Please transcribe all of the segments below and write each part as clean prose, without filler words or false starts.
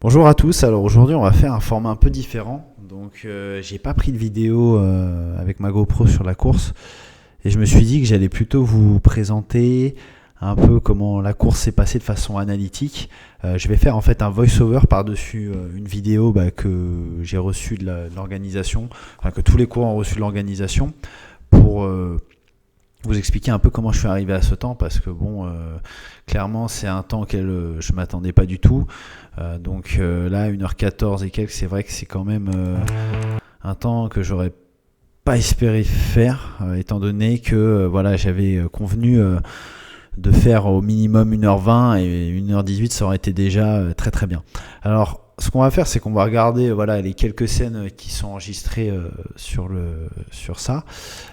Bonjour à tous, alors aujourd'hui on va faire un format un peu différent. Donc j'ai pas pris de vidéo avec ma GoPro sur la course et je me suis dit que j'allais plutôt vous présenter un peu comment la course s'est passée de façon analytique. Je vais faire en fait un voice-over par-dessus une vidéo que j'ai reçue de l'organisation, enfin que tous les coureurs ont reçu de l'organisation pour vous expliquer un peu comment je suis arrivé à ce temps parce que clairement c'est un temps auquel je m'attendais pas du tout. Là 1h14 et quelques, c'est vrai que c'est quand même un temps que j'aurais pas espéré faire étant donné que j'avais convenu de faire au minimum 1h20 et 1h18 ça aurait été déjà très très bien. Alors ce qu'on va faire, c'est qu'on va regarder les quelques scènes qui sont enregistrées sur ça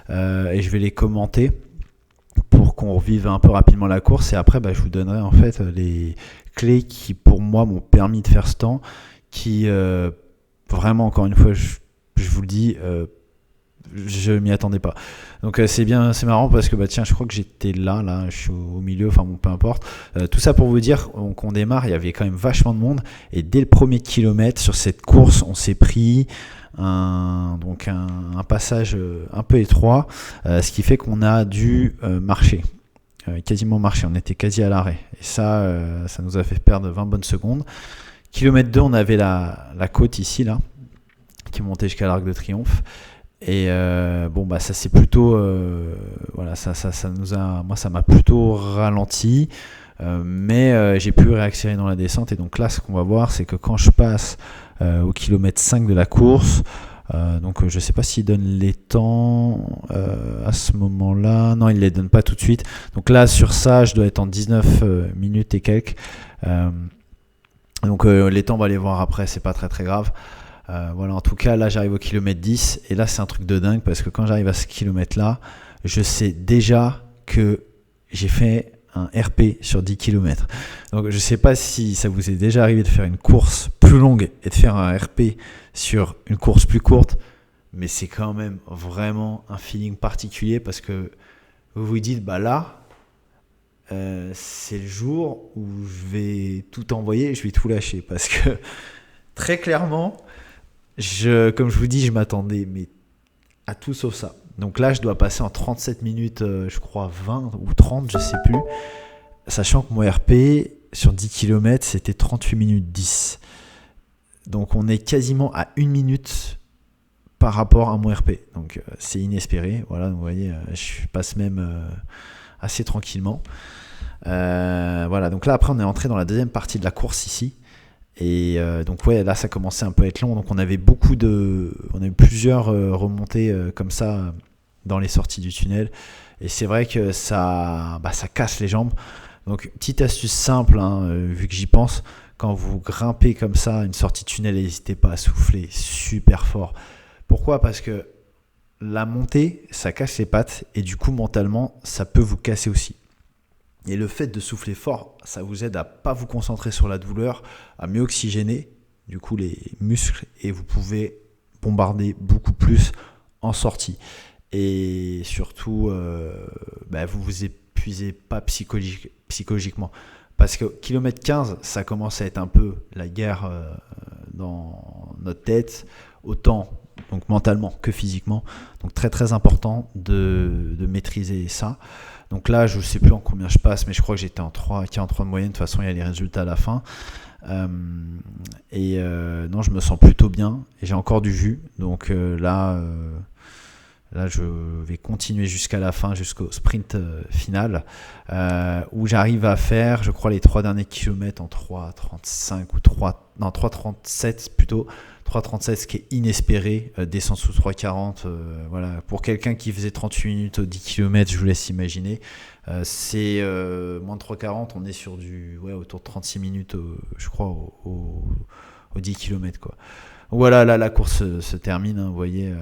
et je vais les commenter pour qu'on revive un peu rapidement la course et après je vous donnerai en fait les clés qui pour moi m'ont permis de faire ce temps qui vraiment encore une fois je vous le dis je m'y attendais pas. Donc c'est marrant parce que je crois que j'étais là, je suis au milieu, peu importe. Tout ça pour vous dire qu'on démarre, il y avait quand même vachement de monde et dès le premier kilomètre sur cette course, on s'est pris un passage un peu étroit, ce qui fait qu'on a dû marcher. Quasiment marcher, on était quasi à l'arrêt et ça nous a fait perdre 20 bonnes secondes. Kilomètre 2, on avait la côte ici là qui montait jusqu'à l'Arc de Triomphe. Et ça c'est plutôt ça m'a plutôt ralenti, mais j'ai pu réaccélérer dans la descente. Et donc là ce qu'on va voir, c'est que quand je passe au kilomètre 5 de la course, je sais pas s'il donne les temps à ce moment là, non il les donne pas tout de suite. Donc là sur ça je dois être en 19 minutes et quelques, les temps on va les voir après, c'est pas très très grave. En tout cas là j'arrive au kilomètre 10 et là c'est un truc de dingue parce que quand j'arrive à ce kilomètre là, je sais déjà que j'ai fait un RP sur 10 km. Donc je sais pas si ça vous est déjà arrivé de faire une course plus longue et de faire un RP sur une course plus courte, mais c'est quand même vraiment un feeling particulier parce que vous vous dites c'est le jour où je vais tout envoyer et je vais tout lâcher parce que très clairement comme je vous dis, je m'attendais à tout sauf ça. Donc là, je dois passer en 37 minutes, je crois 20 ou 30, je sais plus. Sachant que mon RP sur 10 km, c'était 38 minutes 10. Donc on est quasiment à 1 minute par rapport à mon RP. Donc c'est inespéré. Voilà, vous voyez, je passe même assez tranquillement. Donc là, après, on est entré dans la deuxième partie de la course ici. Et là ça commençait un peu à être long, donc on avait plusieurs remontées comme ça dans les sorties du tunnel et c'est vrai que ça casse les jambes. Donc petite astuce simple vu que j'y pense, quand vous grimpez comme ça une sortie de tunnel, n'hésitez pas à souffler super fort. Pourquoi ? Parce que la montée ça casse les pattes et du coup mentalement ça peut vous casser aussi. Et le fait de souffler fort, ça vous aide à pas vous concentrer sur la douleur, à mieux oxygéner du coup les muscles et vous pouvez bombarder beaucoup plus en sortie. Et surtout, vous vous épuisez pas psychologiquement. Parce que kilomètre 15, ça commence à être un peu la guerre dans notre tête, autant donc mentalement que physiquement. Donc très très important de maîtriser ça. Donc là, je ne sais plus en combien je passe, mais je crois que j'étais en 3,43 de moyenne. De toute façon, il y a les résultats à la fin. Non, je me sens plutôt bien et j'ai encore du jus. Donc là, je vais continuer jusqu'à la fin, jusqu'au sprint final, où j'arrive à faire, je crois, les 3 derniers kilomètres en 3,35 ou 3,37 plutôt. 3,37, ce qui est inespéré, descend sous 3,40. Pour quelqu'un qui faisait 38 minutes au 10 km, je vous laisse imaginer. C'est moins de 3,40, on est sur autour de 36 minutes, je crois, au 10 km, quoi. Voilà, là la course se termine, vous voyez,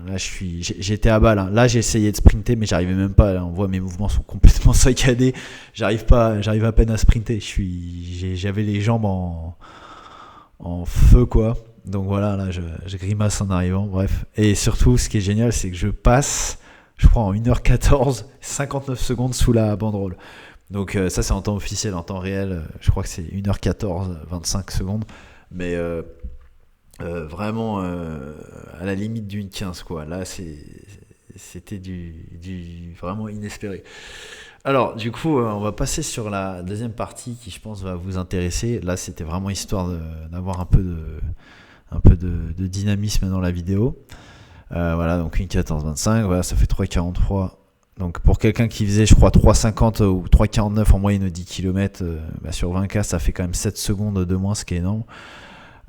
là j'étais à balle. Là j'ai essayé de sprinter, mais j'arrivais même pas. Là, on voit mes mouvements sont complètement saccadés. J'arrive à peine à sprinter. J'avais les jambes en feu, quoi. Donc voilà, là je grimace en arrivant, bref. Et surtout, ce qui est génial, c'est que je passe, je crois, en 1h14, 59 secondes sous la banderole. Donc ça, c'est en temps officiel, en temps réel, je crois que c'est 1h14, 25 secondes. mais vraiment à la limite du 1,15 quoi. Là, c'était du vraiment inespéré. Alors, du coup, on va passer sur la deuxième partie qui, je pense, va vous intéresser. Là, c'était vraiment histoire d'avoir un peu de dynamisme dans la vidéo. Voilà, donc une 14,25, voilà, ça fait 3,43. Donc pour quelqu'un qui faisait, je crois, 3,50 ou 3,49 en moyenne aux 10 km, sur 20K, ça fait quand même 7 secondes de moins, ce qui est énorme.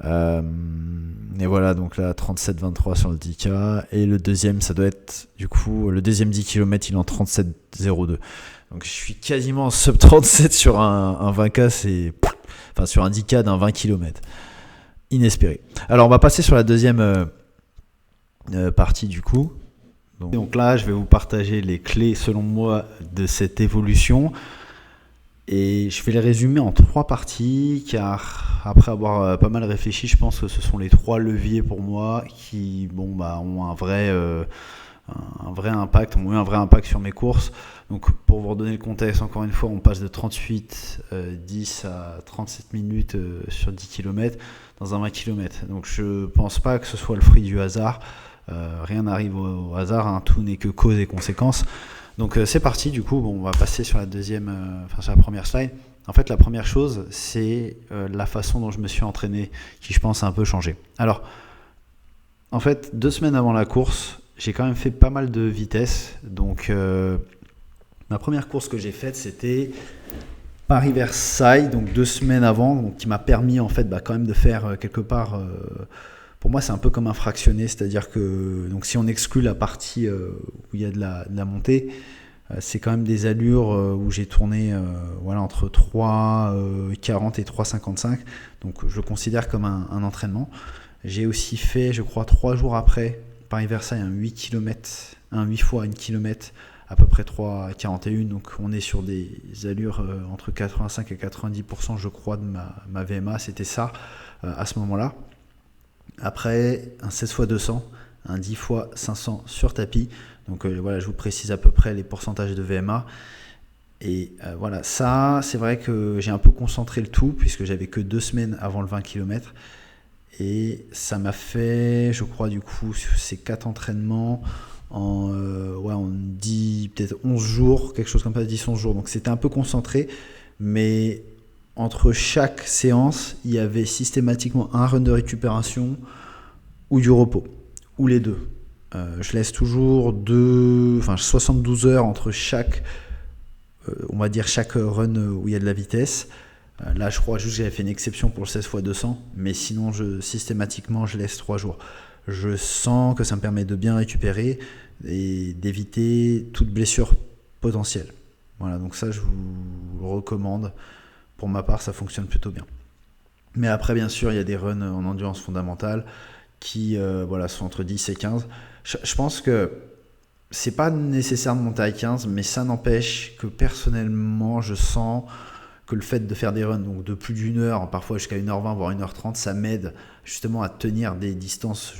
Et voilà, donc là, 37,23 sur le 10K. Et le deuxième, ça doit être, du coup, le deuxième 10 km, il est en 37,02. Donc je suis quasiment en sub 37 sur un 20K, enfin sur un 10K d'un 20 km. Inespéré. Alors on va passer sur la deuxième partie du coup. Donc là, je vais vous partager les clés selon moi de cette évolution. Et je vais les résumer en 3 parties, car après avoir pas mal réfléchi, je pense que ce sont les 3 leviers pour moi qui ont un vrai impact, ont eu un vrai impact sur mes courses. Donc pour vous redonner le contexte, encore une fois, on passe de 38-10 à 37 minutes sur 10 km dans un 20 km. Donc je pense pas que ce soit le fruit du hasard. Rien n'arrive au hasard, hein, tout n'est que cause et conséquence. Donc c'est parti, du coup, on va passer sur sur la première slide. En fait, la première chose, c'est la façon dont je me suis entraîné, qui je pense a un peu changé. Alors, en fait, 2 semaines avant la course, j'ai quand même fait pas mal de vitesse. Donc, ma première course que j'ai faite, c'était Paris-Versailles, donc 2 semaines avant, donc qui m'a permis en fait quand même de faire quelque part. Pour moi, c'est un peu comme un fractionné, c'est-à-dire que donc si on exclut la partie où il y a de la montée, c'est quand même des allures où j'ai tourné entre 3,40 et 3,55. Donc je considère comme un entraînement. J'ai aussi fait, je crois, 3 jours après Paris-Versailles, un 8 km, un 8 fois 1 km, à peu près 3,41. Donc on est sur des allures entre 85 et 90%, je crois, de ma VMA. C'était ça à ce moment-là. Après, un 16 x 200, un 10 x 500 sur tapis. Donc je vous précise à peu près les pourcentages de VMA. Et voilà, ça, c'est vrai que j'ai un peu concentré le tout, puisque j'avais que 2 semaines avant le 20 km. Et ça m'a fait, je crois, du coup, ces 4 entraînements en 10, peut-être 11 jours, quelque chose comme ça, 10-11 jours. Donc c'était un peu concentré, mais entre chaque séance, il y avait systématiquement un run de récupération ou du repos, ou les deux. Je laisse toujours 72 heures entre chaque run où il y a de la vitesse. Là, je crois juste que j'avais fait une exception pour le 16 x 200, mais sinon, systématiquement, je laisse 3 jours. Je sens que ça me permet de bien récupérer et d'éviter toute blessure potentielle. Voilà, donc ça, je vous le recommande. Pour ma part, ça fonctionne plutôt bien. Mais après, bien sûr, il y a des runs en endurance fondamentale qui sont entre 10 et 15. Je pense que c'est pas nécessaire de monter à 15, mais ça n'empêche que personnellement, je sens que le fait de faire des runs donc de plus d'une heure, parfois jusqu'à 1h20, voire 1h30, ça m'aide justement à tenir des distances,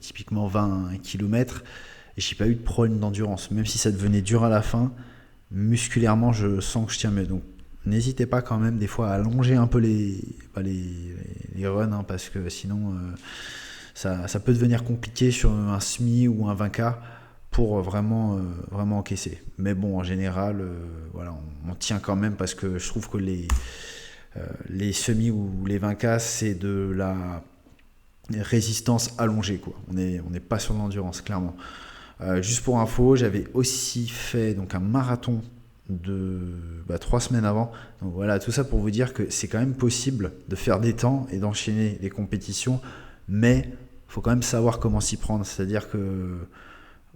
typiquement 20 km. Et j'ai pas eu de problème d'endurance. Même si ça devenait dur à la fin, musculairement, je sens que je tiens mieux. Donc, n'hésitez pas quand même des fois à allonger un peu les runs, hein, parce que sinon ça peut devenir compliqué sur un semi ou un 20K pour vraiment encaisser. Mais bon, en général, on tient quand même, parce que je trouve que les semis ou les 20K, c'est de la résistance allongée, quoi. On n'est pas sur l'endurance, clairement. Juste pour info, j'avais aussi fait donc un marathon de 3 semaines avant. Donc voilà, tout ça pour vous dire que c'est quand même possible de faire des temps et d'enchaîner les compétitions, mais il faut quand même savoir comment s'y prendre. C'est-à-dire que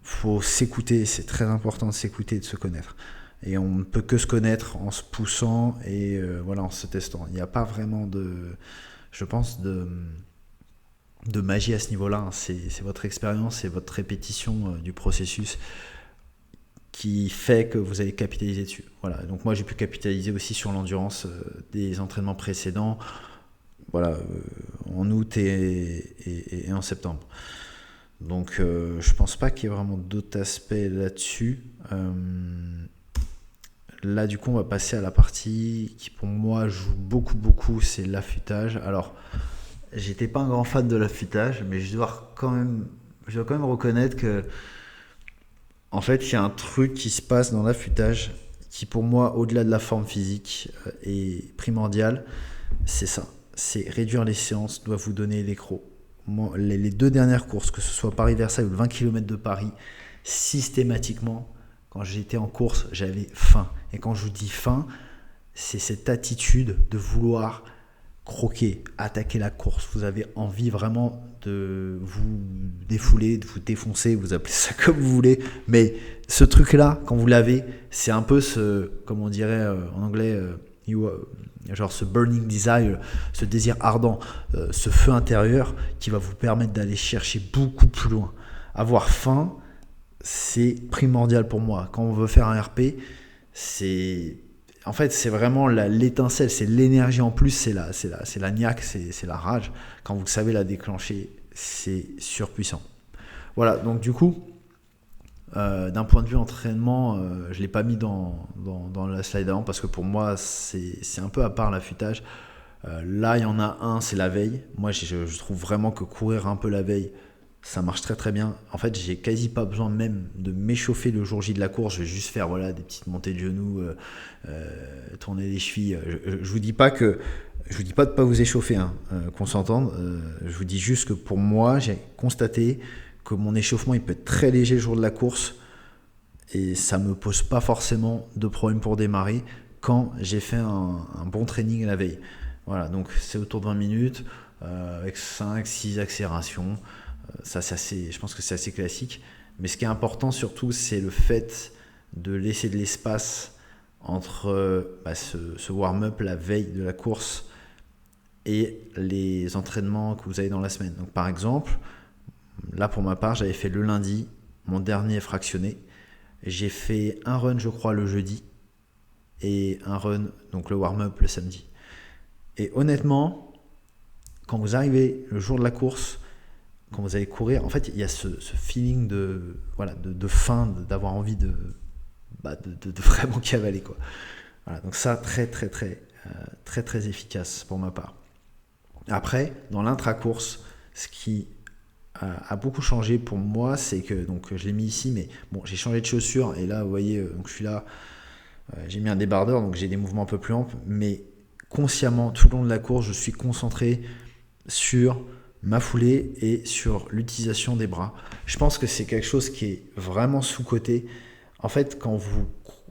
faut s'écouter, c'est très important de s'écouter et de se connaître. Et on ne peut que se connaître en se poussant et en se testant. Il n'y a pas vraiment de magie à ce niveau-là. C'est votre expérience et votre répétition du processus qui fait que vous allez capitaliser dessus. Voilà. Donc moi, j'ai pu capitaliser aussi sur l'endurance des entraînements précédents, en août et en septembre. Donc je pense pas qu'il y ait vraiment d'autres aspects là-dessus. Là, du coup, on va passer à la partie qui, pour moi, joue beaucoup, c'est l'affûtage. Alors, j'étais pas un grand fan de l'affûtage, mais je dois quand même reconnaître que, en fait, il y a un truc qui se passe dans l'affûtage qui, pour moi, au-delà de la forme physique, est primordial. C'est ça. C'est réduire les séances, doit vous donner les crocs. Moi, les deux dernières courses, que ce soit Paris-Versailles ou le 20 km de Paris, systématiquement, quand j'étais en course, j'avais faim. Et quand je vous dis faim, c'est cette attitude de vouloir croquer, attaquer la course. Vous avez envie vraiment de vous défouler, de vous défoncer, vous appelez ça comme vous voulez. Mais ce truc-là, quand vous l'avez, c'est un peu ce, comme on dirait en anglais, genre ce burning desire, ce désir ardent, ce feu intérieur qui va vous permettre d'aller chercher beaucoup plus loin. Avoir faim, c'est primordial pour moi. Quand on veut faire un RP, c'est vraiment l'étincelle, c'est l'énergie en plus, c'est la niaque, c'est la rage. Quand vous savez la déclencher, c'est surpuissant. Voilà, donc du coup, d'un point de vue entraînement, je ne l'ai pas mis dans la slide avant parce que pour moi, c'est un peu à part l'affûtage. Là, il y en a un, c'est la veille. Moi, je trouve vraiment que courir un peu la veille, ça marche très très bien. En fait, j'ai quasi pas besoin même de m'échauffer le jour J de la course. Je vais juste faire des petites montées de genoux, tourner les chevilles. Je vous dis pas de pas vous échauffer, hein, qu'on s'entende. Je vous dis juste que pour moi, j'ai constaté que mon échauffement il peut être très léger le jour de la course et ça me pose pas forcément de problème pour démarrer quand j'ai fait un bon training la veille. Voilà, donc c'est autour de 20 minutes avec 5-6 accélérations. Ça, je pense que c'est assez classique. Mais ce qui est important surtout, c'est le fait de laisser de l'espace entre ce warm-up la veille de la course et les entraînements que vous avez dans la semaine. Donc par exemple, là pour ma part, j'avais fait le lundi mon dernier fractionné. J'ai fait un run, je crois, le jeudi et un run, donc le warm-up le samedi. Et honnêtement, quand vous arrivez le jour de la course, quand vous allez courir, en fait, il y a ce feeling de faim, d'avoir envie de vraiment cavaler, quoi. Voilà, donc ça, très efficace pour ma part. Après, dans l'intra-course, ce qui a beaucoup changé pour moi, c'est que, donc je l'ai mis ici, mais bon, j'ai changé de chaussures, et là, vous voyez, donc je suis là, j'ai mis un débardeur, donc j'ai des mouvements un peu plus amples, mais consciemment, tout le long de la course, je suis concentré sur ma foulée et sur l'utilisation des bras. Je pense que c'est quelque chose qui est vraiment sous-coté. En fait, quand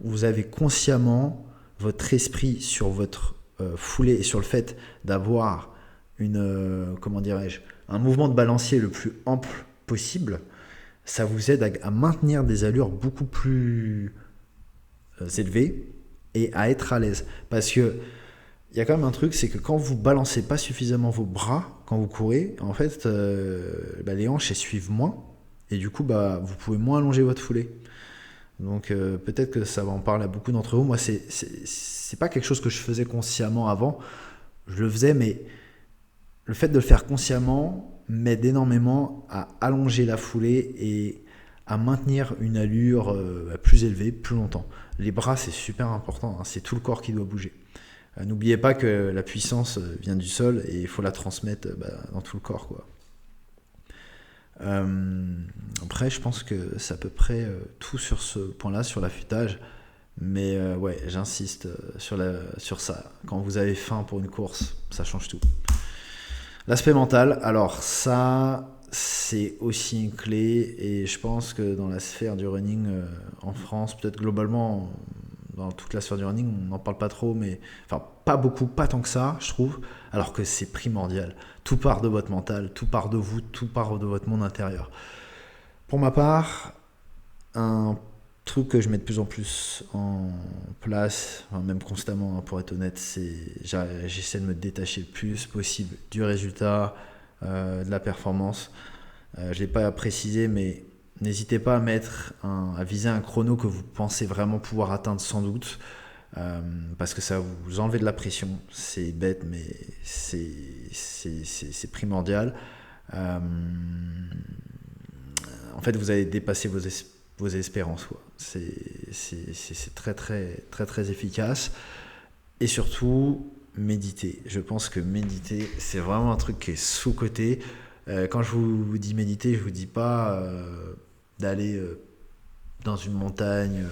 vous avez consciemment votre esprit sur votre foulée et sur le fait d'avoir un mouvement de balancier le plus ample possible, ça vous aide à maintenir des allures beaucoup plus élevées et à être à l'aise. Parce que il y a quand même un truc, c'est que quand vous balancez pas suffisamment vos bras quand vous courez, en fait, les hanches elles suivent moins et du coup, vous pouvez moins allonger votre foulée. Donc peut-être que ça va en parler à beaucoup d'entre vous. Moi, c'est pas quelque chose que je faisais consciemment avant. Je le faisais, mais le fait de le faire consciemment m'aide énormément à allonger la foulée et à maintenir une allure plus élevée, plus longtemps. Les bras, c'est super important, hein, c'est tout le corps qui doit bouger. N'oubliez pas que la puissance vient du sol et il faut la transmettre dans tout le corps, quoi. Après, je pense que c'est à peu près tout sur ce point-là, sur l'affûtage. Mais j'insiste sur ça. Quand vous avez faim pour une course, ça change tout. L'aspect mental, alors ça, c'est aussi une clé. Et je pense que dans la sphère du running en France, peut-être globalement dans toute la sphère du running, on n'en parle pas trop, mais enfin pas beaucoup, pas tant que ça, je trouve, alors que c'est primordial. Tout part de votre mental, tout part de vous, tout part de votre monde intérieur. Pour ma part, un truc que je mets de plus en plus en place, même constamment, pour être honnête, c'est j'essaie de me détacher le plus possible du résultat, de la performance. Je ne l'ai pas précisé, mais n'hésitez pas à viser un chrono que vous pensez vraiment pouvoir atteindre sans doute, parce que ça va vous enlever de la pression. C'est bête, mais c'est primordial. En fait, vous allez dépasser vos espérances, quoi. C'est très efficace. Et surtout, méditer. Je pense que méditer, c'est vraiment un truc qui est sous-coté. Quand je vous dis méditer, je vous dis pas d'aller dans une montagne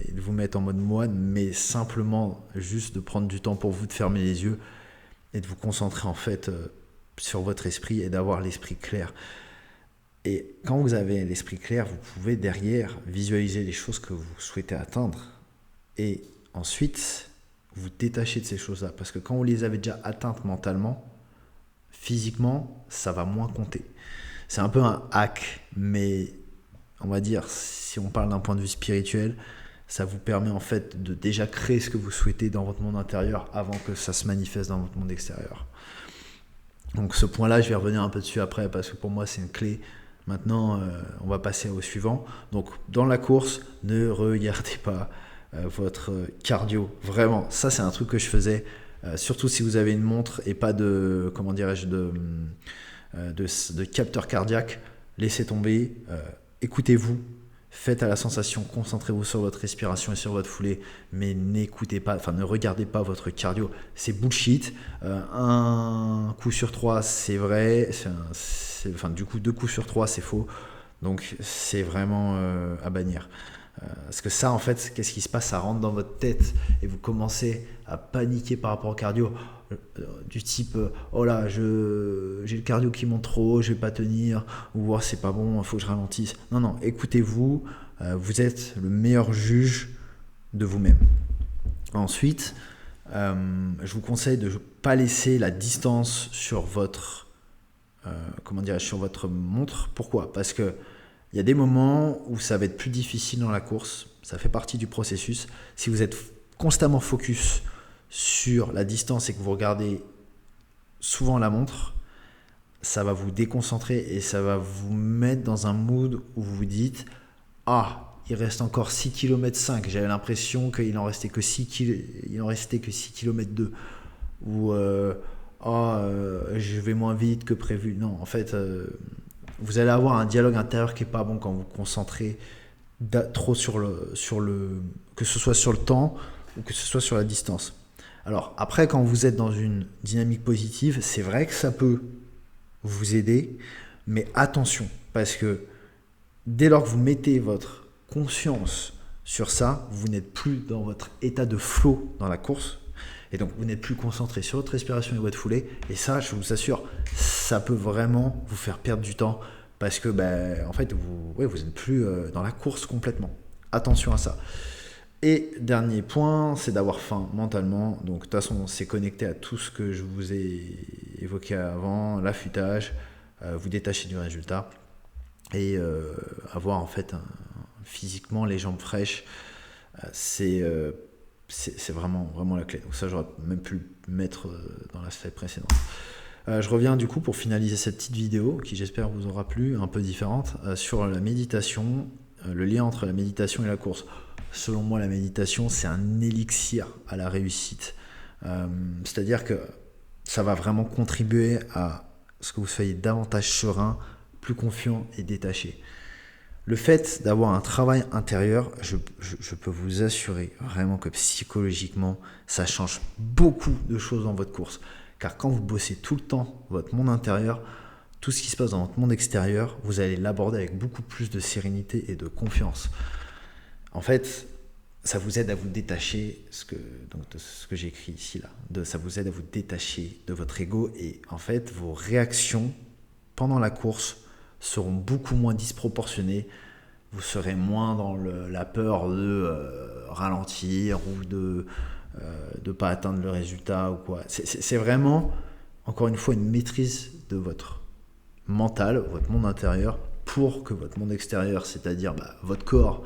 et de vous mettre en mode moine, mais simplement juste de prendre du temps pour vous, de fermer les yeux et de vous concentrer en fait sur votre esprit et d'avoir l'esprit clair. Et quand vous avez l'esprit clair, vous pouvez derrière visualiser les choses que vous souhaitez atteindre et ensuite vous détacher de ces choses-là. Parce que quand vous les avez déjà atteintes mentalement, physiquement, ça va moins compter. C'est un peu un hack, mais on va dire, si on parle d'un point de vue spirituel, ça vous permet en fait de déjà créer ce que vous souhaitez dans votre monde intérieur avant que ça se manifeste dans votre monde extérieur. Donc ce point-là, je vais revenir un peu dessus après parce que pour moi, c'est une clé. Maintenant, on va passer au suivant. Donc dans la course, ne regardez pas votre cardio. Vraiment, ça c'est un truc que je faisais, surtout si vous avez une montre et pas de, comment dirais-je, de capteur cardiaque. Laissez tomber, écoutez-vous, faites à la sensation, concentrez-vous sur votre respiration et sur votre foulée, mais n'écoutez pas, enfin ne regardez pas votre cardio. C'est bullshit. Un coup sur 3, c'est vrai. Du coup, 2 coups sur 3, c'est faux. Donc c'est vraiment à bannir. Parce que ça, en fait, qu'est-ce qui se passe? Ça rentre dans votre tête et vous commencez à paniquer par rapport au cardio. Du type, oh là, j'ai le cardio qui monte trop haut, je vais pas tenir, ou oh, c'est pas bon, il faut que je ralentisse. Non, écoutez-vous, vous êtes le meilleur juge de vous-même. Ensuite, je vous conseille de ne pas laisser la distance sur votre, sur votre montre. Pourquoi? Parce que il y a des moments où ça va être plus difficile dans la course, ça fait partie du processus. Si vous êtes constamment focus sur la distance et que vous regardez souvent la montre, ça va vous déconcentrer et ça va vous mettre dans un mood où vous vous dites « Ah, il reste encore 6 km 5, j'avais l'impression qu'il en restait que 6 km 2. » Ou je vais moins vite que prévu. Non, en fait, vous allez avoir un dialogue intérieur qui n'est pas bon quand vous vous concentrez trop sur le que ce soit sur le temps ou que ce soit sur la distance. Alors après, quand vous êtes dans une dynamique positive, c'est vrai que ça peut vous aider, mais attention, parce que dès lors que vous mettez votre conscience sur ça, vous n'êtes plus dans votre état de flow dans la course, et donc vous n'êtes plus concentré sur votre respiration et votre foulée, et ça, je vous assure, ça peut vraiment vous faire perdre du temps, parce que en fait, vous n'êtes plus dans la course complètement. Attention à ça. Et dernier point, c'est d'avoir faim mentalement. Donc de toute façon, c'est connecté à tout ce que je vous ai évoqué avant, l'affûtage, vous détacher du résultat et avoir en fait physiquement les jambes fraîches, c'est vraiment la clé. Donc ça, j'aurais même pu le mettre dans la slide précédente. Je reviens du coup pour finaliser cette petite vidéo qui j'espère vous aura plu, un peu différente, sur la méditation, le lien entre la méditation et la course. Selon moi, la méditation, c'est un élixir à la réussite. C'est-à-dire que ça va vraiment contribuer à ce que vous soyez davantage serein, plus confiant et détaché. Le fait d'avoir un travail intérieur, je peux vous assurer vraiment que psychologiquement, ça change beaucoup de choses dans votre course. Car quand vous bossez tout le temps votre monde intérieur, tout ce qui se passe dans votre monde extérieur, vous allez l'aborder avec beaucoup plus de sérénité et de confiance. En fait, ça vous aide à vous détacher, de ce que j'ai écrit ici, ça vous aide à vous détacher de votre ego et en fait, vos réactions pendant la course seront beaucoup moins disproportionnées. Vous serez moins dans la peur de ralentir ou de ne pas atteindre le résultat ou quoi. C'est vraiment, encore une fois, une maîtrise de votre mental, votre monde intérieur, pour que votre monde extérieur, c'est-à-dire votre corps,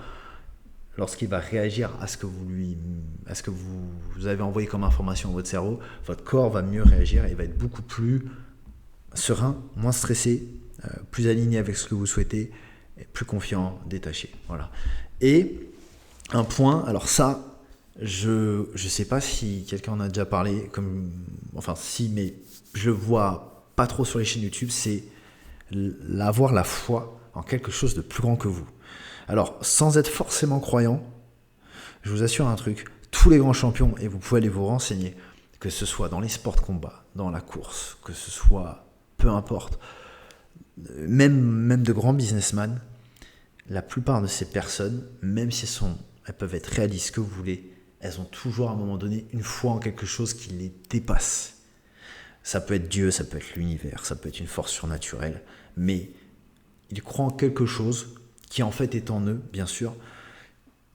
lorsqu'il va réagir à ce que vous avez envoyé comme information à votre cerveau, votre corps va mieux réagir et va être beaucoup plus serein, moins stressé, plus aligné avec ce que vous souhaitez, et plus confiant, détaché. Voilà. Et un point, alors ça, je sais pas si quelqu'un en a déjà parlé, mais je le vois pas trop sur les chaînes YouTube, c'est avoir la foi en quelque chose de plus grand que vous. Alors, sans être forcément croyant, je vous assure un truc, tous les grands champions, et vous pouvez aller vous renseigner, que ce soit dans les sports de combat, dans la course, que ce soit, peu importe, même de grands businessmen, la plupart de ces personnes, même si elles peuvent être réalistes que vous voulez, elles ont toujours à un moment donné une foi en quelque chose qui les dépasse. Ça peut être Dieu, ça peut être l'univers, ça peut être une force surnaturelle, mais ils croient en quelque chose qui en fait est en eux, bien sûr,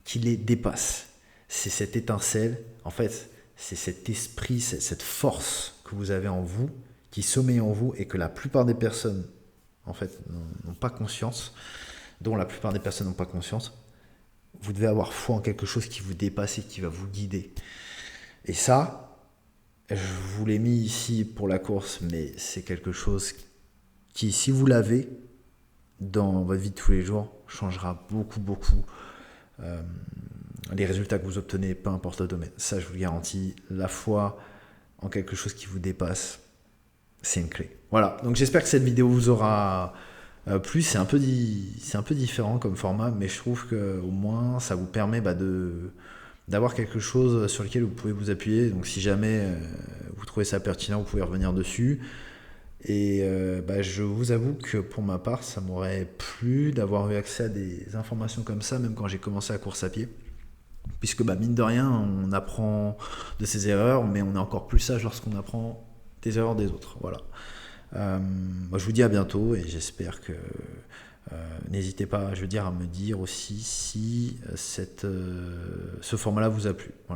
qui les dépasse. C'est cette étincelle, en fait, c'est cet esprit, cette force que vous avez en vous, qui sommeille en vous et que la plupart des personnes, en fait, n'ont pas conscience, dont la plupart des personnes n'ont pas conscience. Vous devez avoir foi en quelque chose qui vous dépasse et qui va vous guider. Et ça, je vous l'ai mis ici pour la course, mais c'est quelque chose qui, si vous l'avez dans votre vie de tous les jours, changera beaucoup les résultats que vous obtenez, peu importe le domaine. Ça, je vous le garantis, la foi en quelque chose qui vous dépasse, c'est une clé. Voilà, donc j'espère que cette vidéo vous aura plu. C'est un peu différent comme format, mais je trouve qu'au moins, ça vous permet d'avoir quelque chose sur lequel vous pouvez vous appuyer. Donc si jamais vous trouvez ça pertinent, vous pouvez revenir dessus. Et je vous avoue que pour ma part, ça m'aurait plu d'avoir eu accès à des informations comme ça, même quand j'ai commencé la course à pied. Puisque mine de rien, on apprend de ses erreurs, mais on est encore plus sage lorsqu'on apprend des erreurs des autres. Voilà. Je vous dis à bientôt et j'espère que n'hésitez pas, à me dire aussi si ce format-là vous a plu. Voilà.